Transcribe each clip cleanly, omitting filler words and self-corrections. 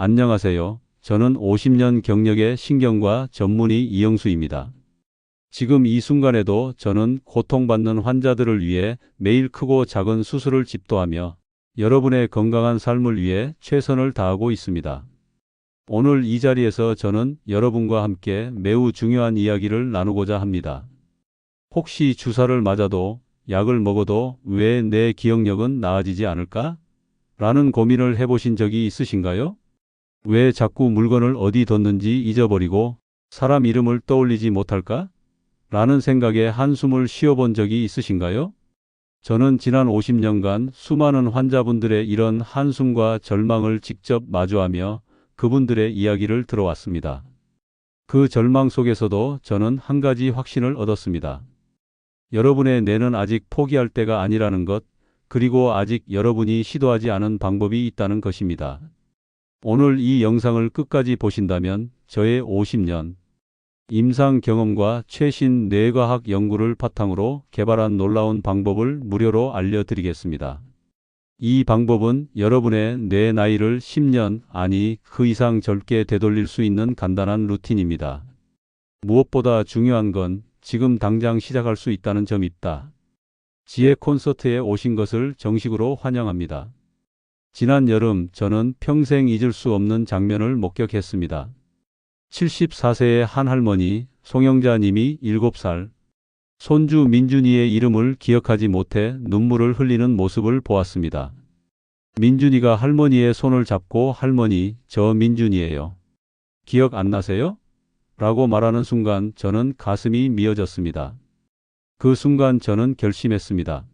안녕하세요. 저는 50년 경력의 신경과 전문의 이영수입니다. 지금 이 순간에도 저는 고통받는 환자들을 위해 매일 크고 작은 수술을 집도하며 여러분의 건강한 삶을 위해 최선을 다하고 있습니다. 오늘 이 자리에서 저는 여러분과 함께 매우 중요한 이야기를 나누고자 합니다. 혹시 주사를 맞아도 약을 먹어도 왜 내 기억력은 나아지지 않을까? 라는 고민을 해보신 적이 있으신가요? 왜 자꾸 물건을 어디 뒀는지 잊어버리고 사람 이름을 떠올리지 못할까? 라는 생각에 한숨을 쉬어본 적이 있으신가요? 저는 지난 50년간 수많은 환자분들의 이런 한숨과 절망을 직접 마주하며 그분들의 이야기를 들어왔습니다. 그 절망 속에서도 저는 한 가지 확신을 얻었습니다. 여러분의 뇌는 아직 포기할 때가 아니라는 것, 그리고 아직 여러분이 시도하지 않은 방법이 있다는 것입니다. 오늘 이 영상을 끝까지 보신다면 저의 50년 임상 경험과 최신 뇌과학 연구를 바탕으로 개발한 놀라운 방법을 무료로 알려드리겠습니다. 이 방법은 여러분의 뇌 나이를 10년, 아니 그 이상 젊게 되돌릴 수 있는 간단한 루틴입니다. 무엇보다 중요한 건 지금 당장 시작할 수 있다는 점입니다. 지혜 콘서트에 오신 것을 정식으로 환영합니다. 지난 여름 저는 평생 잊을 수 없는 장면을 목격했습니다. 74세의 한 할머니, 송영자 님이 7살, 손주 민준이의 이름을 기억하지 못해 눈물을 흘리는 모습을 보았습니다. 민준이가 할머니의 손을 잡고 할머니, 저 민준이에요. 기억 안 나세요? 라고 말하는 순간 저는 가슴이 미어졌습니다. 그 순간 저는 결심했습니다.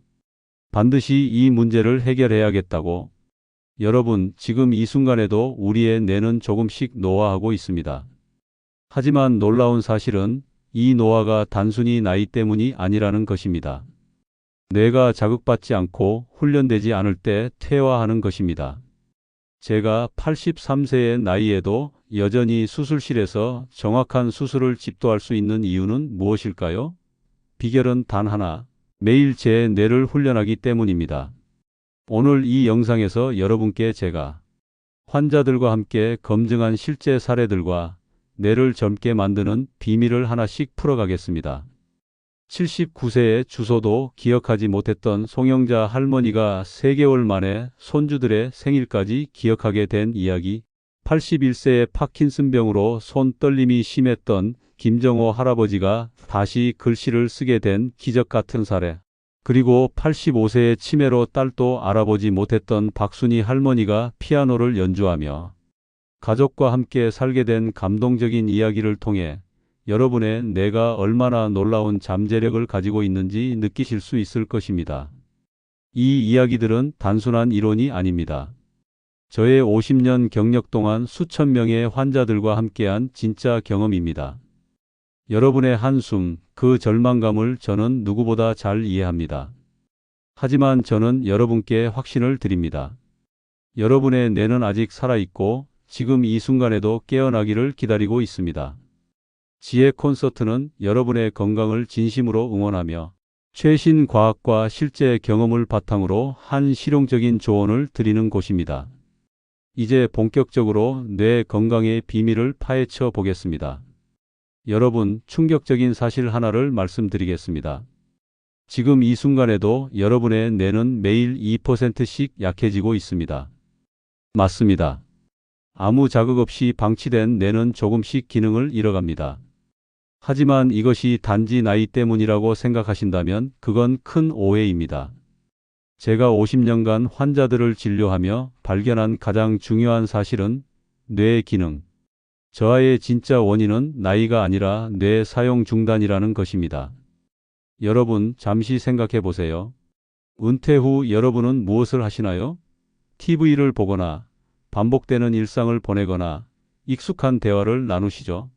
반드시 이 문제를 해결해야겠다고. 여러분, 지금 이 순간에도 우리의 뇌는 조금씩 노화하고 있습니다. 하지만 놀라운 사실은 이 노화가 단순히 나이 때문이 아니라는 것입니다. 뇌가 자극받지 않고 훈련되지 않을 때 퇴화하는 것입니다. 제가 83세의 나이에도 여전히 수술실에서 정확한 수술을 집도할 수 있는 이유는 무엇일까요? 비결은 단 하나, 매일 제 뇌를 훈련하기 때문입니다. 오늘 이 영상에서 여러분께 제가 환자들과 함께 검증한 실제 사례들과 뇌를 젊게 만드는 비밀을 하나씩 풀어가겠습니다. 79세의 주소도 기억하지 못했던 송영자 할머니가 3개월 만에 손주들의 생일까지 기억하게 된 이야기, 81세의 파킨슨병으로 손 떨림이 심했던 김정호 할아버지가 다시 글씨를 쓰게 된 기적 같은 사례, 그리고 85세의 치매로 딸도 알아보지 못했던 박순희 할머니가 피아노를 연주하며 가족과 함께 살게 된 감동적인 이야기를 통해 여러분의 뇌가 얼마나 놀라운 잠재력을 가지고 있는지 느끼실 수 있을 것입니다. 이 이야기들은 단순한 이론이 아닙니다. 저의 50년 경력 동안 수천 명의 환자들과 함께한 진짜 경험입니다. 여러분의 한숨, 그 절망감을 저는 누구보다 잘 이해합니다. 하지만 저는 여러분께 확신을 드립니다. 여러분의 뇌는 아직 살아있고 지금 이 순간에도 깨어나기를 기다리고 있습니다. 지혜 콘서트는 여러분의 건강을 진심으로 응원하며 최신 과학과 실제 경험을 바탕으로 한 실용적인 조언을 드리는 곳입니다. 이제 본격적으로 뇌 건강의 비밀을 파헤쳐 보겠습니다. 여러분, 충격적인 사실 하나를 말씀드리겠습니다. 지금 이 순간에도 여러분의 뇌는 매일 2%씩 약해지고 있습니다. 맞습니다. 아무 자극 없이 방치된 뇌는 조금씩 기능을 잃어갑니다. 하지만 이것이 단지 나이 때문이라고 생각하신다면 그건 큰 오해입니다. 제가 50년간 환자들을 진료하며 발견한 가장 중요한 사실은 뇌의 기능, 저하의 진짜 원인은 나이가 아니라 뇌 사용 중단이라는 것입니다. 여러분, 잠시 생각해 보세요. 은퇴 후 여러분은 무엇을 하시나요? TV를 보거나 반복되는 일상을 보내거나 익숙한 대화를 나누시죠.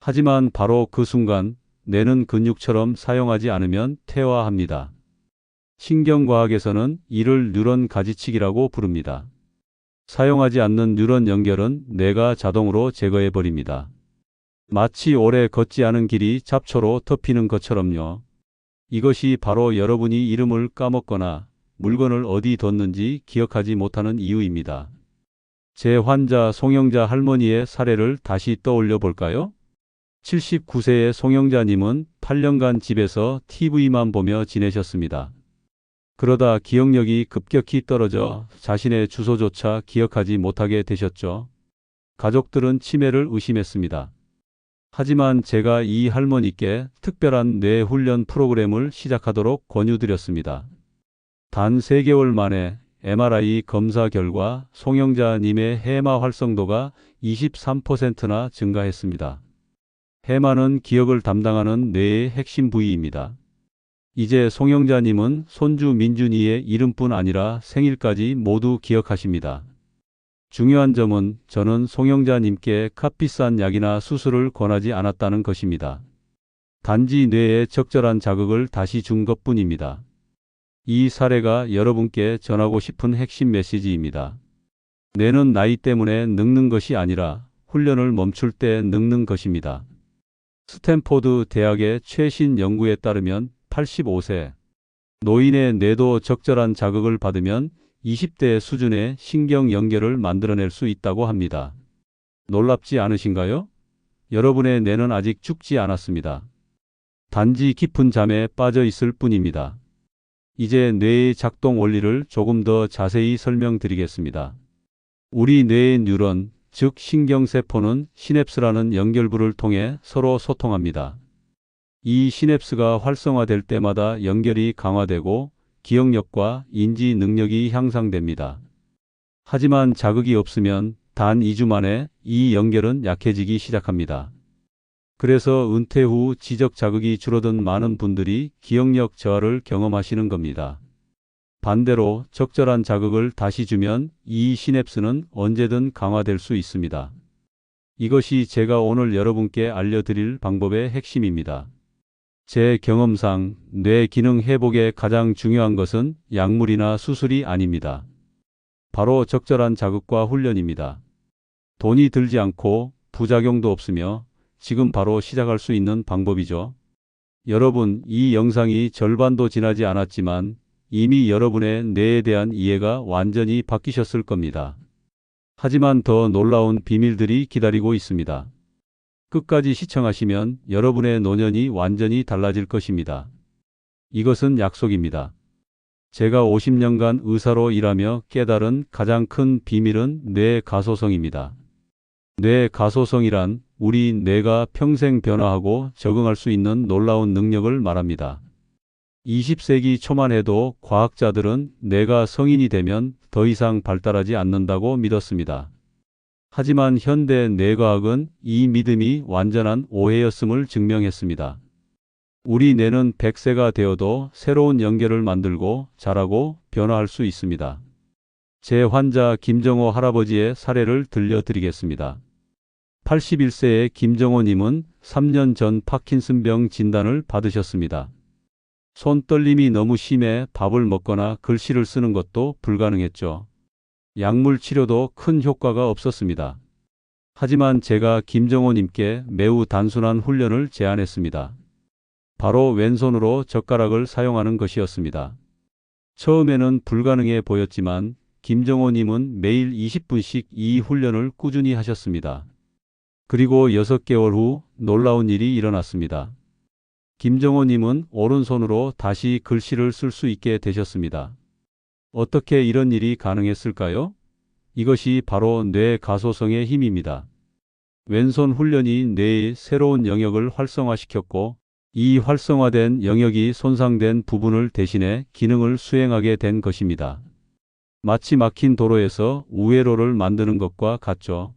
하지만 바로 그 순간 뇌는 근육처럼 사용하지 않으면 퇴화합니다. 신경과학에서는 이를 뉴런 가지치기라고 부릅니다. 사용하지 않는 뉴런 연결은 뇌가 자동으로 제거해 버립니다. 마치 오래 걷지 않은 길이 잡초로 덮이는 것처럼요. 이것이 바로 여러분이 이름을 까먹거나 물건을 어디 뒀는지 기억하지 못하는 이유입니다. 제 환자 송영자 할머니의 사례를 다시 떠올려 볼까요? 79세의 송영자님은 8년간 집에서 TV만 보며 지내셨습니다. 그러다 기억력이 급격히 떨어져 자신의 주소조차 기억하지 못하게 되셨죠. 가족들은 치매를 의심했습니다. 하지만 제가 이 할머니께 특별한 뇌 훈련 프로그램을 시작하도록 권유드렸습니다. 단 3개월 만에 MRI 검사 결과 송영자님의 해마 활성도가 23%나 증가했습니다. 해마는 기억을 담당하는 뇌의 핵심 부위입니다. 이제 송영자님은 손주 민준이의 이름뿐 아니라 생일까지 모두 기억하십니다. 중요한 점은 저는 송영자님께 값비싼 약이나 수술을 권하지 않았다는 것입니다. 단지 뇌에 적절한 자극을 다시 준 것뿐입니다. 이 사례가 여러분께 전하고 싶은 핵심 메시지입니다. 뇌는 나이 때문에 늙는 것이 아니라 훈련을 멈출 때 늙는 것입니다. 스탠포드 대학의 최신 연구에 따르면 85세 노인의 뇌도 적절한 자극을 받으면 20대 수준의 신경 연결을 만들어낼 수 있다고 합니다. 놀랍지 않으신가요? 여러분의 뇌는 아직 죽지 않았습니다. 단지 깊은 잠에 빠져 있을 뿐입니다. 이제 뇌의 작동 원리를 조금 더 자세히 설명드리겠습니다. 우리 뇌의 뉴런, 즉 신경세포는 시냅스라는 연결부를 통해 서로 소통합니다. 이 시냅스가 활성화될 때마다 연결이 강화되고 기억력과 인지 능력이 향상됩니다. 하지만 자극이 없으면 단 2주 만에 이 연결은 약해지기 시작합니다. 그래서 은퇴 후 지적 자극이 줄어든 많은 분들이 기억력 저하를 경험하시는 겁니다. 반대로 적절한 자극을 다시 주면 이 시냅스는 언제든 강화될 수 있습니다. 이것이 제가 오늘 여러분께 알려드릴 방법의 핵심입니다. 제 경험상 뇌 기능 회복에 가장 중요한 것은 약물이나 수술이 아닙니다. 바로 적절한 자극과 훈련입니다. 돈이 들지 않고 부작용도 없으며 지금 바로 시작할 수 있는 방법이죠. 여러분, 이 영상이 절반도 지나지 않았지만 이미 여러분의 뇌에 대한 이해가 완전히 바뀌셨을 겁니다. 하지만 더 놀라운 비밀들이 기다리고 있습니다. 끝까지 시청하시면 여러분의 노년이 완전히 달라질 것입니다. 이것은 약속입니다. 제가 50년간 의사로 일하며 깨달은 가장 큰 비밀은 뇌 가소성입니다. 뇌 가소성이란 우리 뇌가 평생 변화하고 적응할 수 있는 놀라운 능력을 말합니다. 20세기 초만 해도 과학자들은 뇌가 성인이 되면 더 이상 발달하지 않는다고 믿었습니다. 하지만 현대 뇌과학은 이 믿음이 완전한 오해였음을 증명했습니다. 우리 뇌는 100세가 되어도 새로운 연결을 만들고 자라고 변화할 수 있습니다. 제 환자 김정호 할아버지의 사례를 들려드리겠습니다. 81세의 김정호님은 3년 전 파킨슨병 진단을 받으셨습니다. 손떨림이 너무 심해 밥을 먹거나 글씨를 쓰는 것도 불가능했죠. 약물 치료도 큰 효과가 없었습니다. 하지만 제가 김정호님께 매우 단순한 훈련을 제안했습니다. 바로 왼손으로 젓가락을 사용하는 것이었습니다. 처음에는 불가능해 보였지만 김정호님은 매일 20분씩 이 훈련을 꾸준히 하셨습니다. 그리고 6개월 후 놀라운 일이 일어났습니다. 김정호님은 오른손으로 다시 글씨를 쓸 수 있게 되셨습니다. 어떻게 이런 일이 가능했을까요? 이것이 바로 뇌 가소성의 힘입니다. 왼손 훈련이 뇌의 새로운 영역을 활성화시켰고 이 활성화된 영역이 손상된 부분을 대신해 기능을 수행하게 된 것입니다. 마치 막힌 도로에서 우회로를 만드는 것과 같죠.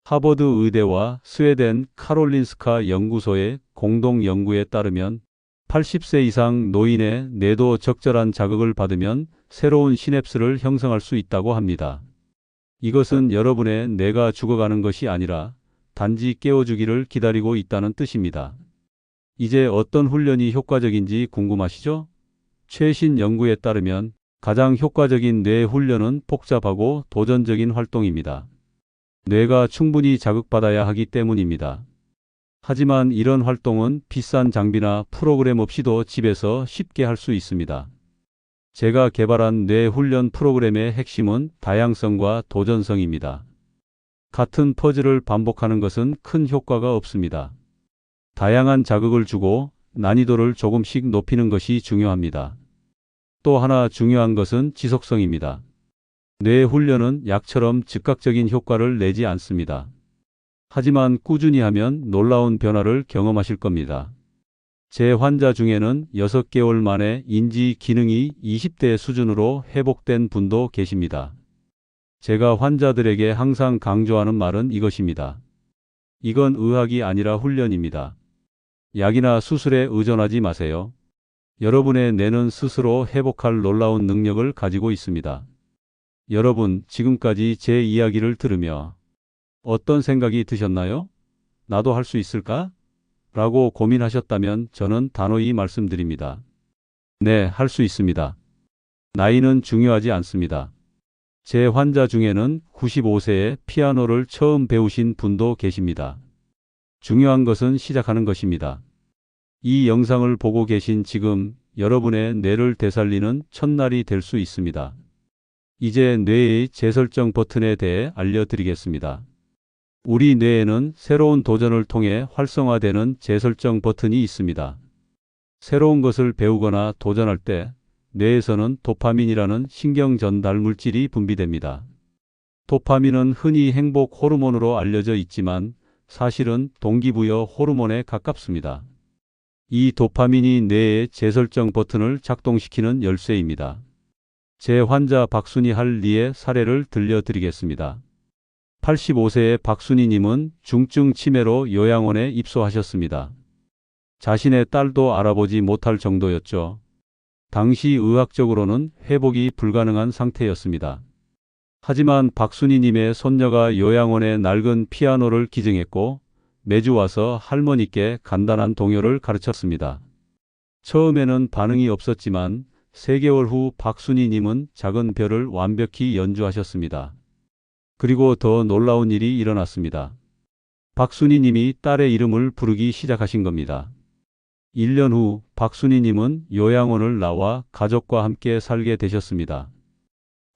하버드 의대와 스웨덴 카롤린스카 연구소의 공동 연구에 따르면 80세 이상 노인의 뇌도 적절한 자극을 받으면 새로운 시냅스를 형성할 수 있다고 합니다. 이것은 여러분의 뇌가 죽어가는 것이 아니라 단지 깨워주기를 기다리고 있다는 뜻입니다. 이제 어떤 훈련이 효과적인지 궁금하시죠? 최신 연구에 따르면 가장 효과적인 뇌 훈련은 복잡하고 도전적인 활동입니다. 뇌가 충분히 자극받아야 하기 때문입니다. 하지만 이런 활동은 비싼 장비나 프로그램 없이도 집에서 쉽게 할 수 있습니다. 제가 개발한 뇌 훈련 프로그램의 핵심은 다양성과 도전성입니다. 같은 퍼즐을 반복하는 것은 큰 효과가 없습니다. 다양한 자극을 주고 난이도를 조금씩 높이는 것이 중요합니다. 또 하나 중요한 것은 지속성입니다. 뇌 훈련은 약처럼 즉각적인 효과를 내지 않습니다. 하지만 꾸준히 하면 놀라운 변화를 경험하실 겁니다. 제 환자 중에는 6개월 만에 인지 기능이 20대 수준으로 회복된 분도 계십니다. 제가 환자들에게 항상 강조하는 말은 이것입니다. 이건 의학이 아니라 훈련입니다. 약이나 수술에 의존하지 마세요. 여러분의 뇌는 스스로 회복할 놀라운 능력을 가지고 있습니다. 여러분, 지금까지 제 이야기를 들으며 어떤 생각이 드셨나요? 나도 할 수 있을까? 라고 고민하셨다면 저는 단호히 말씀드립니다. 네, 할 수 있습니다. 나이는 중요하지 않습니다. 제 환자 중에는 95세에 피아노를 처음 배우신 분도 계십니다. 중요한 것은 시작하는 것입니다. 이 영상을 보고 계신 지금 여러분의 뇌를 되살리는 첫날이 될 수 있습니다. 이제 뇌의 재설정 버튼에 대해 알려드리겠습니다. 우리 뇌에는 새로운 도전을 통해 활성화되는 재설정 버튼이 있습니다. 새로운 것을 배우거나 도전할 때 뇌에서는 도파민이라는 신경 전달 물질이 분비됩니다. 도파민은 흔히 행복 호르몬으로 알려져 있지만 사실은 동기부여 호르몬에 가깝습니다. 이 도파민이 뇌의 재설정 버튼을 작동시키는 열쇠입니다. 제 환자 박순희 할리의 사례를 들려드리겠습니다. 85세의 박순희님은 중증 치매로 요양원에 입소하셨습니다. 자신의 딸도 알아보지 못할 정도였죠. 당시 의학적으로는 회복이 불가능한 상태였습니다. 하지만 박순희님의 손녀가 요양원에 낡은 피아노를 기증했고 매주 와서 할머니께 간단한 동요를 가르쳤습니다. 처음에는 반응이 없었지만 3개월 후 박순희님은 작은 별을 완벽히 연주하셨습니다. 그리고 더 놀라운 일이 일어났습니다. 박순희님이 딸의 이름을 부르기 시작하신 겁니다. 1년 후 박순희님은 요양원을 나와 가족과 함께 살게 되셨습니다.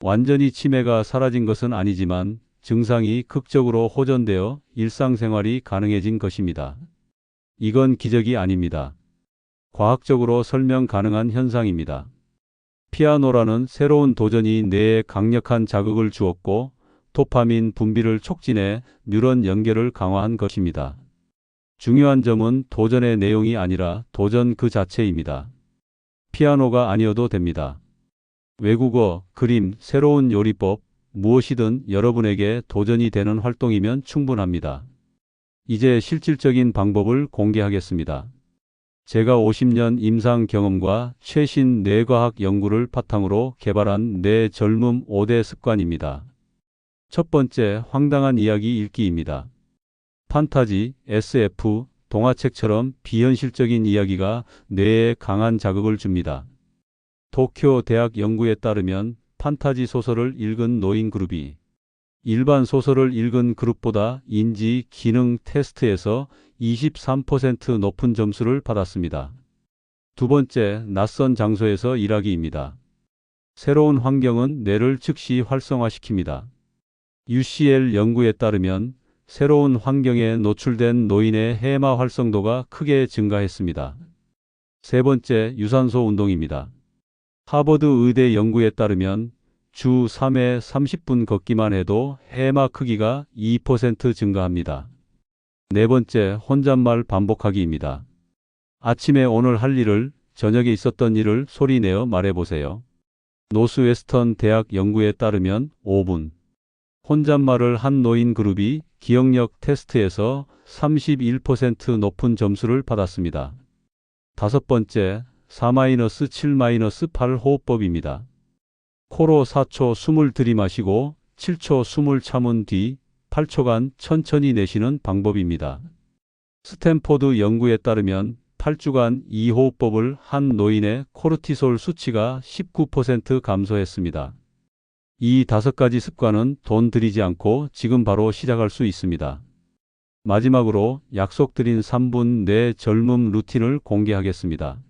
완전히 치매가 사라진 것은 아니지만 증상이 극적으로 호전되어 일상생활이 가능해진 것입니다. 이건 기적이 아닙니다. 과학적으로 설명 가능한 현상입니다. 피아노라는 새로운 도전이 뇌에 강력한 자극을 주었고 도파민 분비를 촉진해 뉴런 연결을 강화한 것입니다. 중요한 점은 도전의 내용이 아니라 도전 그 자체입니다. 피아노가 아니어도 됩니다. 외국어, 그림, 새로운 요리법, 무엇이든 여러분에게 도전이 되는 활동이면 충분합니다. 이제 실질적인 방법을 공개하겠습니다. 제가 50년 임상 경험과 최신 뇌과학 연구를 바탕으로 개발한 뇌 젊음 5대 습관입니다. 첫 번째, 황당한 이야기 읽기입니다. 판타지, SF, 동화책처럼 비현실적인 이야기가 뇌에 강한 자극을 줍니다. 도쿄 대학 연구에 따르면 판타지 소설을 읽은 노인 그룹이 일반 소설을 읽은 그룹보다 인지 기능 테스트에서 23% 높은 점수를 받았습니다. 두 번째, 낯선 장소에서 일하기입니다. 새로운 환경은 뇌를 즉시 활성화시킵니다. UCL 연구에 따르면 새로운 환경에 노출된 노인의 해마 활성도가 크게 증가했습니다. 세 번째, 유산소 운동입니다. 하버드 의대 연구에 따르면 주 3회 30분 걷기만 해도 해마 크기가 2% 증가합니다. 네 번째, 혼잣말 반복하기입니다. 아침에 오늘 할 일을, 저녁에 있었던 일을 소리내어 말해보세요. 노스웨스턴 대학 연구에 따르면 5분 혼잣말을 한 노인 그룹이 기억력 테스트에서 31% 높은 점수를 받았습니다. 다섯 번째, 4-7-8 호흡법입니다. 코로 4초 숨을 들이마시고 7초 숨을 참은 뒤 8초간 천천히 내쉬는 방법입니다. 스탠포드 연구에 따르면 8주간 이 호흡법을 한 노인의 코르티솔 수치가 19% 감소했습니다. 이 5가지 습관은 돈 들이지 않고 지금 바로 시작할 수 있습니다. 마지막으로 약속드린 3분 뇌 젊음 루틴을 공개하겠습니다.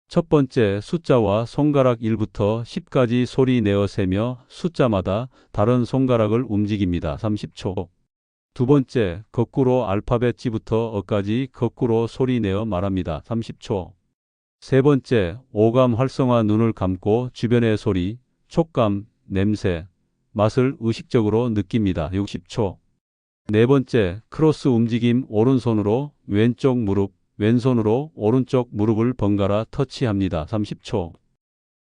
첫 번째, 숫자와 손가락 1부터 10까지 소리 내어 세며 숫자마다 다른 손가락을 움직입니다. 30초. 두 번째, 거꾸로 알파벳 G부터 어까지 거꾸로 소리 내어 말합니다. 30초. 세 번째, 오감 활성화 눈을 감고 주변의 소리, 촉감, 냄새, 맛을 의식적으로 느낍니다. 60초. 네 번째, 크로스 움직임 오른손으로 왼쪽 무릎, 왼손으로 오른쪽 무릎을 번갈아 터치합니다. 30초.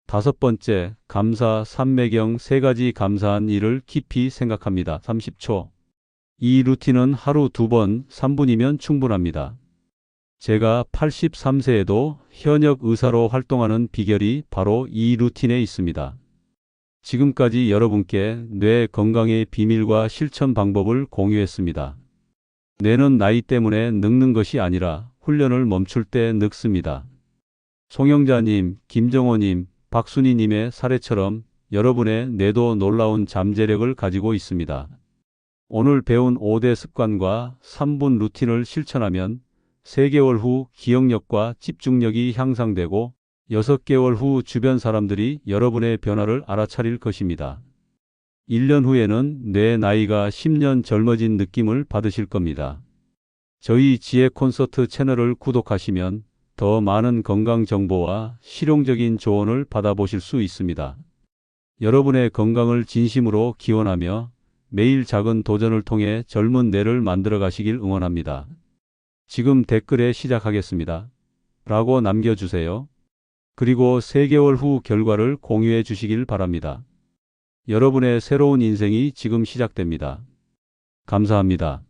다섯 번째, 감사, 삼매경 세 가지 감사한 일을 깊이 생각합니다. 30초. 이 루틴은 하루 2번, 3분이면 충분합니다. 제가 83세에도 현역 의사로 활동하는 비결이 바로 이 루틴에 있습니다. 지금까지 여러분께 뇌 건강의 비밀과 실천 방법을 공유했습니다. 뇌는 나이 때문에 늙는 것이 아니라 훈련을 멈출 때 늙습니다. 송영자님, 김정호님, 박순희님의 사례처럼 여러분의 뇌도 놀라운 잠재력을 가지고 있습니다. 오늘 배운 5대 습관과 3분 루틴을 실천하면 3개월 후 기억력과 집중력이 향상되고 6개월 후 주변 사람들이 여러분의 변화를 알아차릴 것입니다. 1년 후에는 내 나이가 10년 젊어진 느낌을 받으실 겁니다. 저희 지혜 콘서트 채널을 구독하시면 더 많은 건강 정보와 실용적인 조언을 받아보실 수 있습니다. 여러분의 건강을 진심으로 기원하며 매일 작은 도전을 통해 젊은 뇌를 만들어 가시길 응원합니다. 지금 댓글에 시작하겠습니다. 라고 남겨주세요. 그리고 3개월 후 결과를 공유해 주시길 바랍니다. 여러분의 새로운 인생이 지금 시작됩니다. 감사합니다.